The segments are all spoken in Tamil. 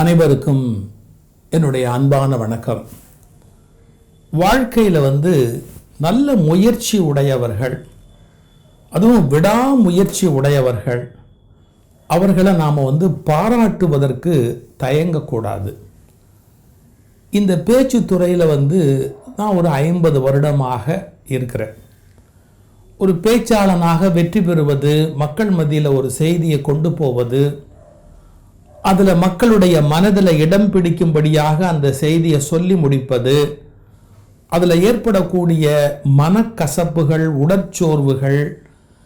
அனைவருக்கும் என்னுடைய அன்பான வணக்கம். வாழ்க்கையில் நல்ல முயற்சி உடையவர்கள், அதுவும் விடாமுயற்சி உடையவர்கள், அவர்களை நாம் பாராட்டுவதற்கு தயங்கக்கூடாது. இந்த பேச்சு துறையில் நான் ஒரு 50 வருடமாக இருக்கிறேன். ஒரு பேச்சாளனாக வெற்றி பெறுவது, மக்கள் மத்தியில் ஒரு செய்தியை கொண்டு போவது, அதில் மக்களுடைய மனதில் இடம் பிடிக்கும்படியாக அந்த செய்தியை சொல்லி முடிப்பது, அதில் ஏற்படக்கூடிய மனக்கசப்புகள், உடற்சோர்வுகள்,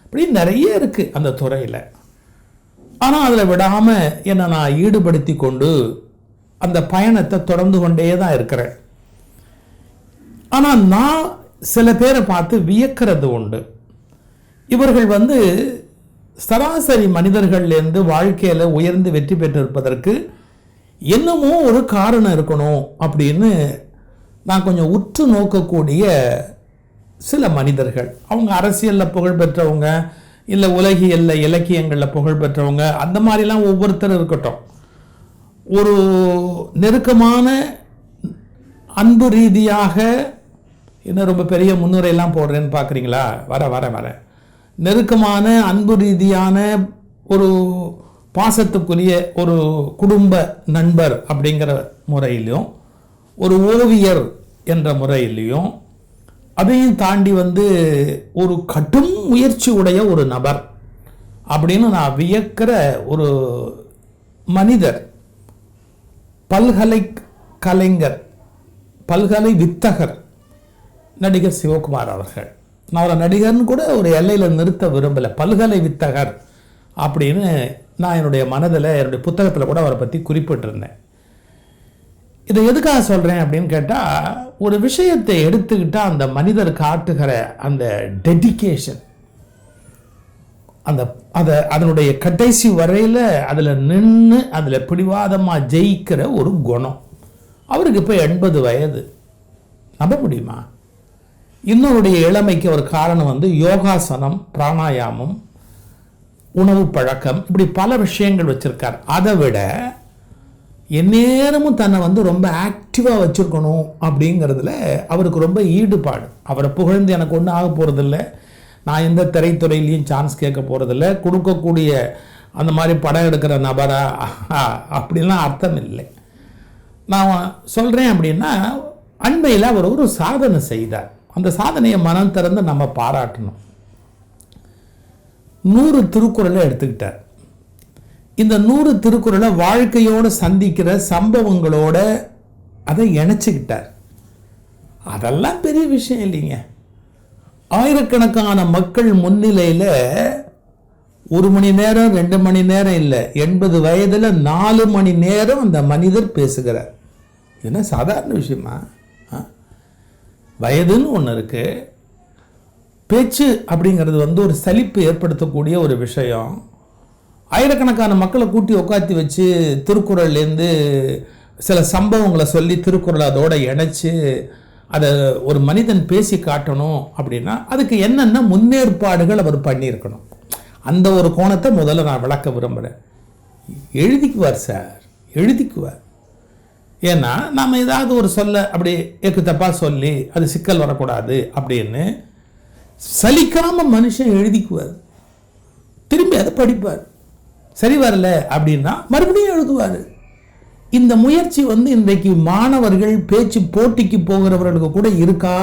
இப்படி நிறைய இருக்குது அந்த துறையில். ஆனால் அதில் விடாமல் என்னை நான் ஈடுபடுத்தி கொண்டு அந்த பயணத்தை தொடர்ந்து கொண்டே தான் இருக்கிறேன். ஆனால் நான் சில பேரை பார்த்து வியக்கிறது உண்டு. இவர்கள் சராசரி மனிதர்கள்லேருந்து வாழ்க்கையில் உயர்ந்து வெற்றி பெற்றிருப்பதற்கு என்னமோ ஒரு காரணம் இருக்கணும் அப்படின்னு நான் கொஞ்சம் உற்று நோக்கக்கூடிய சில மனிதர்கள். அவங்க அரசியலில் புகழ் பெற்றவங்க, இல்லை உலகியலில் இலக்கியங்களில் புகழ் பெற்றவங்க, அந்த மாதிரிலாம் ஒவ்வொருத்தரும் இருக்கட்டும். ஒரு நெருக்கமான அன்பு ரீதியாக, இன்னும் ரொம்ப பெரிய முன்னுரையெல்லாம் போடுறேன்னு பார்க்குறீங்களா? வர நெருக்கமான அன்பு ரீதியான ஒரு பாசத்துக்குரிய ஒரு குடும்ப நண்பர் அப்படிங்கிற முறையிலையும், ஒரு ஓவியர் என்ற முறையிலையும், அதையும் தாண்டி ஒரு கடும் முயற்சி உடைய ஒரு நபர் அப்படின்னு நான் வியக்கிற ஒரு மனிதர், பல்கலை கலைஞர், பல்கலை வித்தகர், நடிகர் சிவகுமார் அவர்கள். நான் அவரை நடிகர்னு கூட ஒரு எல்லையில் நிறுத்த விரும்பலை. பல்கலை வித்தகர் அப்படின்னு நான் என்னுடைய மனதில், என்னுடைய புத்தகத்தில் கூட அவரை பற்றி குறிப்பிட்டிருந்தேன். இதை எதுக்காக சொல்கிறேன் அப்படின்னு கேட்டால், ஒரு விஷயத்தை எடுத்துக்கிட்டால் அந்த மனிதர் காட்டுகிற அந்த டெடிகேஷன், அதனுடைய கடைசி வரையில் அதில் நின்று அதில் பிடிவாதமாக ஜெயிக்கிற ஒரு குணம். அவருக்கு இப்போ 80 வயது. நம்ப முடியுமா? இன்னொருடைய இளமைக்கு ஒரு காரணம் யோகாசனம், பிராணாயாமம், உணவு பழக்கம், இப்படி பல விஷயங்கள் வச்சுருக்கார். அதை விட எந்நேரமும் தன்னை ரொம்ப ஆக்டிவாக வச்சுருக்கணும் அப்படிங்கிறதுல அவருக்கு ரொம்ப ஈடுபாடு. அவரை புகழ்ந்து எனக்கு ஒன்றும் ஆக போகிறதில்ல, நான் எந்த திரைத்துறையிலையும் சான்ஸ் கேட்க போகிறதில்ல, கொடுக்கக்கூடிய அந்த மாதிரி படம் எடுக்கிற நபரா அப்படின்லாம் அர்த்தம் இல்லை. நான் சொல்கிறேன் அப்படின்னா, அண்மையில் அவர் ஒரு சாதனை செய்தார். அந்த சாதனையை மனம் திறந்து நம்ம பாராட்டணும். 100 திருக்குறளை எடுத்துக்கிட்டார். இந்த 100 திருக்குறளை வாழ்க்கையோடு சந்திக்கிற சம்பவங்களோட அதை இணைச்சிக்கிட்டார். அதெல்லாம் பெரிய விஷயம் இல்லைங்க. ஆயிரக்கணக்கான மக்கள் முன்னிலையில் 1 மணி நேரம் 2 மணி நேரம் இல்லை, 80 வயதில் 4 மணி நேரம் அந்த மனிதர் பேசுகிறார். என்ன சாதாரண விஷயமா? வயதுன்னு ஒன்று இருக்குது. பேச்சு அப்படிங்கிறது ஒரு சலிப்பு ஏற்படுத்தக்கூடிய ஒரு விஷயம். ஆயிரக்கணக்கான மக்களை கூட்டி உட்காத்தி வச்சு திருக்குறள்லேருந்து சில சம்பவங்களை சொல்லி திருக்குறளை அதோடு இணைச்சி அதை ஒரு மனிதன் பேசி காட்டணும் அப்படின்னா அதுக்கு என்னென்ன முன்னேற்பாடுகள் அவர் பண்ணியிருக்கணும். அந்த ஒரு கோணத்தை முதல்ல நான் விளக்க விரும்புகிறேன். எழுதிக்குவார் சார், எழுதிக்குவார். ஏன்னா நாம் ஏதாவது ஒரு சொல்ல அப்படி எக்கு தப்பாக சொல்லி அது சிக்கல் வரக்கூடாது அப்படின்னு சலிக்காமல் மனுஷன் எழுதிக்குவார். திரும்பி அதை படிப்பார். சரி வரல அப்படின்னா மறுபடியும் எழுதுவார். இந்த முயற்சி இன்றைக்கு மாணவர்கள் பேச்சு போட்டிக்கு போகிறவர்களுக்கு கூட இருக்கா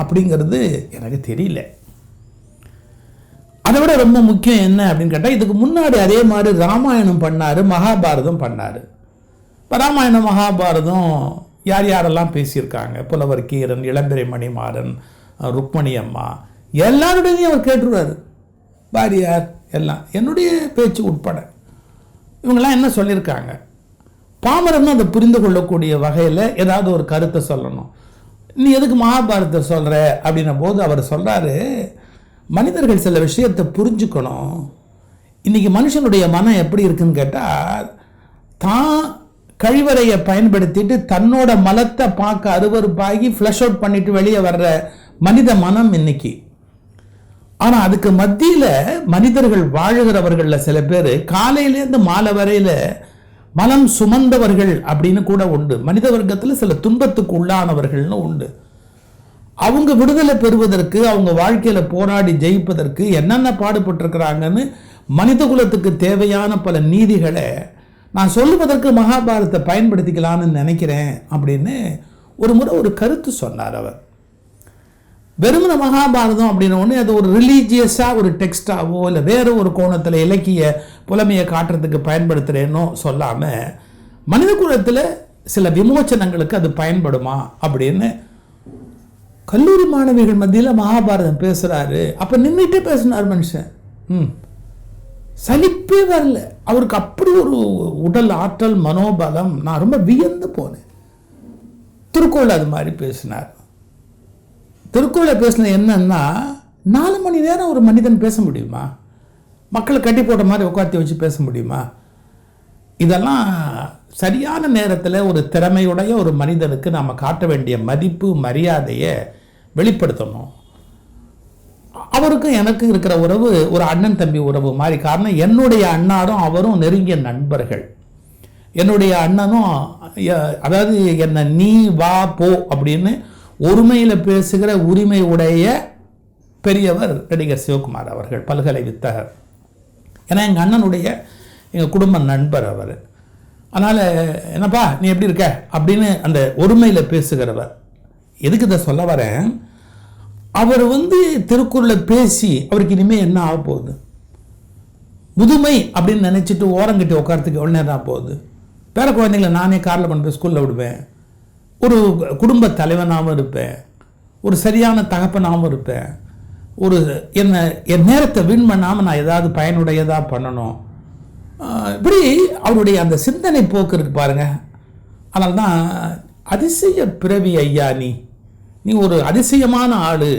அப்படிங்கிறது எனக்கு தெரியல. அதை விட ரொம்ப முக்கியம் என்ன அப்படின்னு கேட்டால், இதுக்கு முன்னாடி அதே மாதிரி ராமாயணம் பண்ணார், மகாபாரதம் பண்ணார். இப்போ ராமாயணம் மகாபாரதம் யார் யாரெல்லாம் பேசியிருக்காங்க, புலவர் கீரன், இளம்பிறை மணிமாறன், ருக்மணி அம்மா, எல்லாருடையும் அவர் கேட்டுருவார். பாரியார் எல்லாம், என்னுடைய பேச்சு உட்பட இவங்கெல்லாம் என்ன சொல்லியிருக்காங்க. பாமரன் அதை புரிந்து கொள்ளக்கூடிய வகையில் ஏதாவது ஒரு கருத்தை சொல்லணும். நீ எதுக்கு மகாபாரதத்தை சொல்கிற அப்படின்ன போது அவர் சொல்கிறாரு, மனிதர்கள் சில விஷயத்தை புரிஞ்சுக்கணும். இன்றைக்கி மனுஷனுடைய மனம் எப்படி இருக்குன்னு கேட்டால், தான் கழிவறையை பயன்படுத்திட்டு தன்னோட மலத்தை பார்க்க அருவருப்பாகி ஃப்ளஷ் அவுட் பண்ணிட்டு வெளியே வர்ற மனித மனம் இன்னைக்கு. ஆனால் அதுக்கு மத்தியில் மனிதர்கள் வாழுகிறவர்களில் சில பேர் காலையிலேருந்து மாலை வரையில் மனம் சுமந்தவர்கள் அப்படின்னு கூட உண்டு. மனித வர்க்கத்தில் சில துன்பத்துக்கு உள்ளானவர்கள்னு உண்டு. அவங்க விடுதலை பெறுவதற்கு, அவங்க வாழ்க்கையில போராடி ஜெயிப்பதற்கு என்னென்ன பாடுபட்டிருக்கிறாங்கன்னு மனித குலத்துக்கு தேவையான பல நீதிகளை நான் சொல்லுவதற்கு மகாபாரதத்தை பயன்படுத்திக்கலான்னு நினைக்கிறேன் அப்படின்னு ஒரு முறை ஒரு கருத்து சொன்னார் அவர். வெறுமன மகாபாரதம் அப்படின்னு ஒன்று அது ஒரு ரிலீஜியஸாக ஒரு டெக்ஸ்டாவோ இல்லை வேறு ஒரு கோணத்தில் இலக்கிய புலமையை காட்டுறதுக்கு பயன்படுத்துகிறேன்னோ சொல்லாமல் மனித குலத்தில் சில விமோச்சனங்களுக்கு அது பயன்படுமா அப்படின்னு கல்லூரி மாணவிகள் மத்தியில் மகாபாரதம் பேசுகிறாரு. அப்போ நின்றுட்டே பேசினார் மனுஷன். சலிப்பே வரல அவருக்கு. அப்படி ஒரு உடல் ஆற்றல், மனோபலம். நான் ரொம்ப வியந்து போனேன். திருக்குறள் அது மாதிரி பேசினார். திருக்குறளை பேசின என்னன்னா, 4 மணி நேரம் ஒரு மனிதன் பேச முடியுமா? மக்களை கட்டி போட்ட மாதிரி உட்காந்து வச்சு பேச முடியுமா? இதெல்லாம் சரியான நேரத்தில் ஒரு திறமையுடைய ஒரு மனிதனுக்கு நாம் காட்ட வேண்டிய மதிப்பு, மரியாதையை வெளிப்படுத்தணும். அவருக்கும் எனக்கு இருக்கிற உறவு ஒரு அண்ணன் தம்பி உறவு மாதிரி. காரணம், என்னுடைய அண்ணாரும் அவரும் நெருங்கிய நண்பர்கள். என்னுடைய அண்ணனும் அதாவது என்னை நீ வா போ அப்படின்னு ஒருமையில் பேசுகிற உரிமை உடைய பெரியவர் நடிகர் சிவகுமார் அவர்கள், பல்கலை வித்தகர். ஏன்னா எங்கள் அண்ணனுடைய எங்கள் குடும்ப நண்பர் அவர். அதனால் என்னப்பா நீ எப்படி இருக்க அப்படின்னு அந்த ஒருமையில் பேசுகிறவர். எதுக்கு இதை சொல்ல வரேன், அவர் திருக்குறளை பேசி அவருக்கு இனிமேல் என்ன ஆக போகுது? முதுமை அப்படின்னு நினச்சிட்டு ஓரங்கட்டி உட்காரத்துக்கு எவ்வளோ நேரம் ஆக போகுது? பேர குழந்தைங்களை நானே காரில் கொண்டு போய் ஸ்கூலில் விடுவேன். ஒரு குடும்ப தலைவனாகவும் இருப்பேன். ஒரு சரியான தகப்பனாகவும் இருப்பேன். என் நேரத்தை வீண் பண்ணாமல் நான் ஏதாவது பயனுடையதாக பண்ணணும். இப்படி அவருடைய அந்த சிந்தனை போக்கு இருக்கு பாருங்க. அதனால தான் அதிசய பிறவி ஐயா, நீ ஒரு அதிசயமான ஆளு,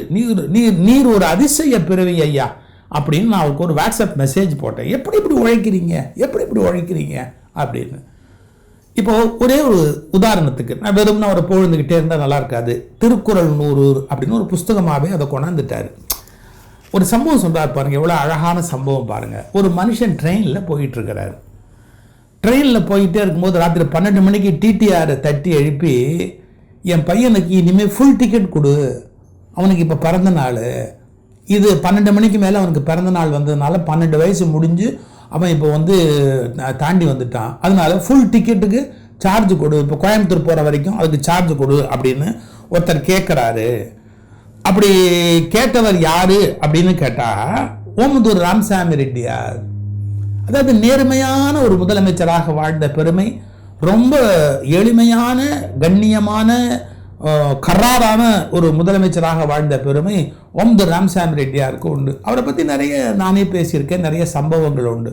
நீர் ஒரு அதிசய பிறவி ஐயா அப்படின்னு நான் அவருக்கு ஒரு வாட்ஸ்அப் மெசேஜ் போட்டேன். எப்படி இப்படி உழைக்கிறீங்க அப்படின்னு. இப்போ ஒரே ஒரு உதாரணத்துக்கு, நான் வெறும்னா அவரை பொழுதுகிட்டே இருந்தால் நல்லா இருக்காது. திருக்குறள் 100 அப்படின்னு ஒரு புஸ்தகமாகவே அதை கொண்டாந்துட்டார். ஒரு சம்பவம் சொல்கிறார் பாருங்கள், எவ்வளோ அழகான சம்பவம் பாருங்கள். ஒரு மனுஷன் ட்ரெயினில் போயிட்டுருக்கிறார். ட்ரெயினில் போயிட்டே இருக்கும்போது ராத்திரி 12 மணிக்கு டிடிஆரை தட்டி எழுப்பி, என் பையனுக்கு இனிமேல் ஃபுல் டிக்கெட் கொடு, அவனுக்கு இப்போ பிறந்த நாள், இது 12 மணிக்கு மேலே அவனுக்கு பிறந்த நாள் வந்ததுனால 12 வயசு முடிஞ்சு அவன் இப்போ தாண்டி வந்துட்டான், அதனால ஃபுல் டிக்கெட்டுக்கு சார்ஜ் கொடு, இப்போ கோயம்புத்தூர் போகிற வரைக்கும் அதுக்கு சார்ஜ் கொடு அப்படின்னு ஒருத்தர் கேட்குறாரு. அப்படி கேட்டவர் யாரு அப்படின்னு கேட்டால் ஓமந்தூர் ராமசாமி ரெட்டியார். அதாவது நேர்மையான ஒரு முதலமைச்சராக வாழ்ந்த பெருமை, ரொம்ப எளிமையான கண்ணியமான கராரான ஒரு முதலமைச்சராக வாழ்ந்த பெருமை ஓமந்தூர் ராமசாமி ரெட்டியாருக்கு உண்டு. அவரை பற்றி நிறைய நானே பேசியிருக்கேன், நிறைய சம்பவங்கள் உண்டு.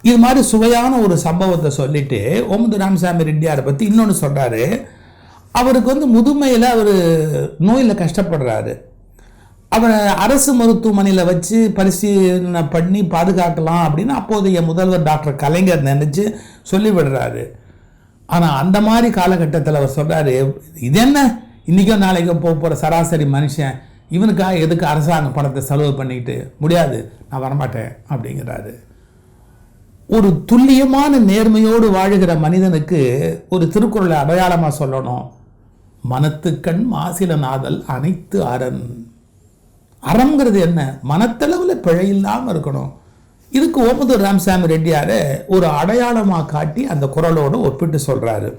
இது மாதிரி சுவையான ஒரு சம்பவத்தை சொல்லிட்டு ஓமந்தூர் ராமசாமி ரெட்டியாரை பற்றி இன்னொன்று சொல்கிறாரு. அவருக்கு முதுமையில் அவர் நோயில் கஷ்டப்படுறாரு. அவரை அரசு மருத்துவமனையில் வச்சு பரிசீலனை பண்ணி பாதுகாக்கலாம் அப்படின்னு அப்போதைய முதல்வர் டாக்டர் கலைஞர் நினச்சி சொல்லிவிடுறாரு. ஆனால் அந்த மாதிரி காலகட்டத்தில் அவர் சொல்கிறாரு, இது என்ன இன்றைக்கோ நாளைக்கோ போகிற சராசரி மனுஷன், இவனுக்காக எதுக்கு அரசாங்க பணத்தை செலவு பண்ணிக்கிட்டு, முடியாது, நான் வரமாட்டேன் அப்படிங்கிறாரு. ஒரு துல்லியமான நேர்மையோடு வாழுகிற மனிதனுக்கு ஒரு திருக்குறளை அடையாளமாக சொல்லணும். மனத்துக்கண் மாசில நாதல் அனைத்து அரண். அறம்ங்கிறது என்ன? மனத்தளவில் பிழை இல்லாமல் இருக்கணும். இதுக்கு ஓமந்தூர் ராமசாமி ரெட்டியாரை ஒரு அடையாளமாக காட்டி அந்த குறளோடு ஒப்பிட்டு சொல்கிறாரு.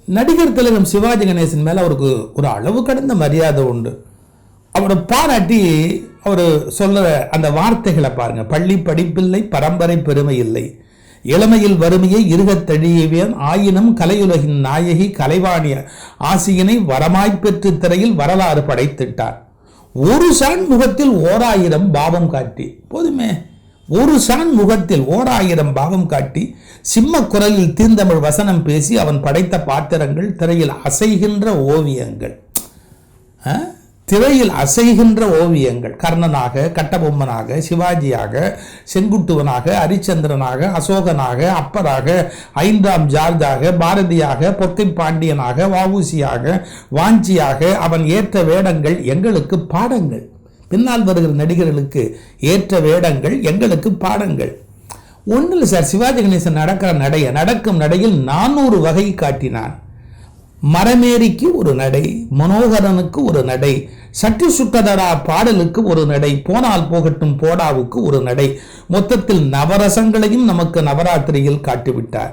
நடிகர் திலகம் சிவாஜி கணேசன் மேலே அவருக்கு ஒரு அளவு கடந்த மரியாதை உண்டு. அவரை பாராட்டி அவர் சொல்ல அந்த வார்த்தைகளை பாருங்க. பள்ளி படிப்பில்லை, பரம்பரை பெருமை இல்லை, இளமையில் வறுமையை இருகத் தழியவியன், ஆயினும் கலையுலகின் நாயகி கலைவாணிய ஆசியினை வரமாய்ப்பெற்று திரையில் வரலாறு படைத்திட்டார். ஒரு சான் முகத்தில் 1000 பாவம் காட்டி, போதுமே, ஒரு சான் முகத்தில் 1000 பாவம் காட்டி சிம்ம குரலில் தீர்ந்தமிழ் வசனம் பேசி அவன் படைத்த பாத்திரங்கள் திரையில் அசைகின்ற ஓவியங்கள். திரையில் அசைகின்ற ஓவியங்கள். கர்ணனாக, கட்டபொம்மனாக, சிவாஜியாக, செங்குட்டுவனாக, ஹரிச்சந்திரனாக, அசோகனாக, அப்பராக, 5ஆம் ஜார்ஜாக, பாரதியாக, பொற்கை பாண்டியனாக, வஉசியாக, வாஞ்சியாக அவன் ஏற்ற வேடங்கள் எங்களுக்கு பாடங்கள். பின்னால் வருகிற நடிகர்களுக்கு ஏற்ற வேடங்கள் எங்களுக்கு பாடங்கள். ஒன்றும் இல்லை சார், சிவாஜி கணேசன் நடக்கும் நடையில் 400 வகை காட்டினான். மரமேரிக்கு ஒரு நடை, மனோகரனுக்கு ஒரு நடை, சட்டி சுட்டதரா பாடலுக்கு ஒரு நடை, போனால் போகட்டும் போடாவுக்கு ஒரு நடை, மொத்தத்தில் நவரசங்களையும் நமக்கு நவராத்திரியில் காட்டிவிட்டார்.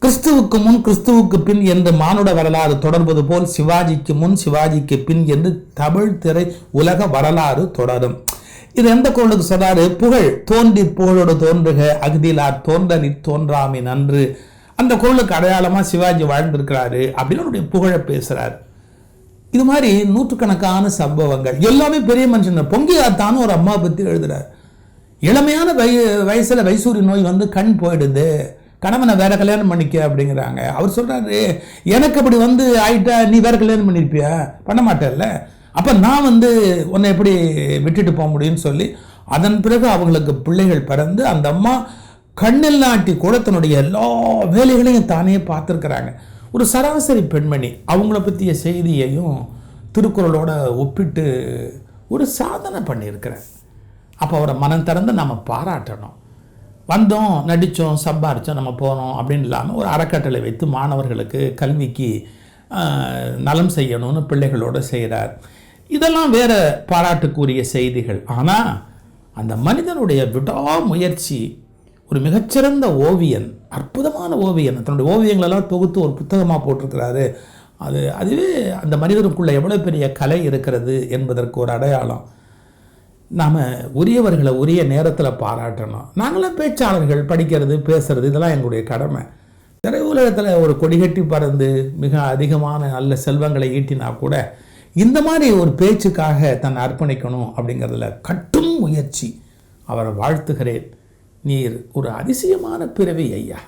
கிறிஸ்துவுக்கு முன் கிறிஸ்துவுக்கு பின் என்று மானுட வரலாறு தொடர்வது போல் சிவாஜிக்கு முன் சிவாஜிக்கு பின் என்று தமிழ் திரை உலக வரலாறு தொடரும். இது எந்த கோளுக்கு சொல்றாரு? புகழ் தோன்றி புகழோடு தோன்றுக, அகுதிலார் தோன்றனி தோன்றாமை நன்று. அந்த கோளுக்கு அடையாளமா சிவாஜி வாழ்ந்திருக்கிறாரு அப்படின்னு அவருடைய புகழை பேசுறாரு. இது மாதிரி நூற்றுக்கணக்கான சம்பவங்கள் எல்லாமே பெரிய மனுஷன். பொங்கியாத்தான்னு ஒரு அம்மா பத்தி எழுதுறாரு. இளமையான வயசுல வைசூரி நோய் வந்து கண் போயிடுது, கணவனை வேற கல்யாணம் பண்ணிக்க அப்படிங்கிறாங்க. அவர் சொல்றாரு, எனக்கு அப்படி வந்து ஆயிட்டா நீ வேற கல்யாணம் பண்ணிருப்பியா? பண்ண மாட்டேல்ல, அப்ப நான் வந்து உன்னை எப்படி விட்டுட்டு போக முடியும்னு சொல்லி அதன் பிறகு அவங்களுக்கு பிள்ளைகள் பிறந்து அந்த அம்மா கண்ணில்லாட்டி கூட தன்னுடைய எல்லா வேலைகளையும் தானே பார்த்துருக்கிறாங்க. ஒரு சராசரி பெண்மணி. அவங்கள பற்றிய செய்தியையும் திருக்குறளோட ஒப்பிட்டு ஒரு சாதனை பண்ணியிருக்கிறேன். அப்போ அவரை மனம் திறந்து நம்ம பாராட்டணும். வந்தோம், நடித்தோம், சம்பாரித்தோம், நம்ம போனோம் அப்படின்னு இல்லாமல் ஒரு அறக்கட்டளை வைத்து மாணவர்களுக்கு கல்விக்கு நலம் செய்யணும்னு பிள்ளைகளோடு செய்கிறார். இதெல்லாம் வேற பாராட்டுக்குரிய செய்திகள். ஆனால் அந்த மனிதனுடைய விடாமுயற்சி, ஒரு மிகச்சிறந்த ஓவியன், அற்புதமான ஓவியன், தன்னுடைய ஓவியங்களெல்லாம் தொகுத்து ஒரு புத்தகமாக போட்டிருக்கிறாரு. அதுவே அந்த மனிதனுக்குள்ள எவ்வளோ பெரிய கலை இருக்கிறது என்பதற்கு ஒரு அடையாளம். நாம் உரியவர்களை உரிய நேரத்தில் பாராட்டணும். நாங்களாம் பேச்சாளர்கள், படிக்கிறது பேசுறது இதெல்லாம் எங்களுடைய கடமை. திரை உலகத்தில் ஒரு கொடிகட்டி பறந்து மிக அதிகமான நல்ல செல்வங்களை ஈட்டினா கூட இந்த மாதிரி ஒரு பேச்சுக்காக தன்னை அர்ப்பணிக்கணும் அப்படிங்கிறதுல கட்டும் முயற்சி. அவரை வாழ்த்துகிறேன். நீர் ஒரு அதிசயமான பிறவி ஐயா.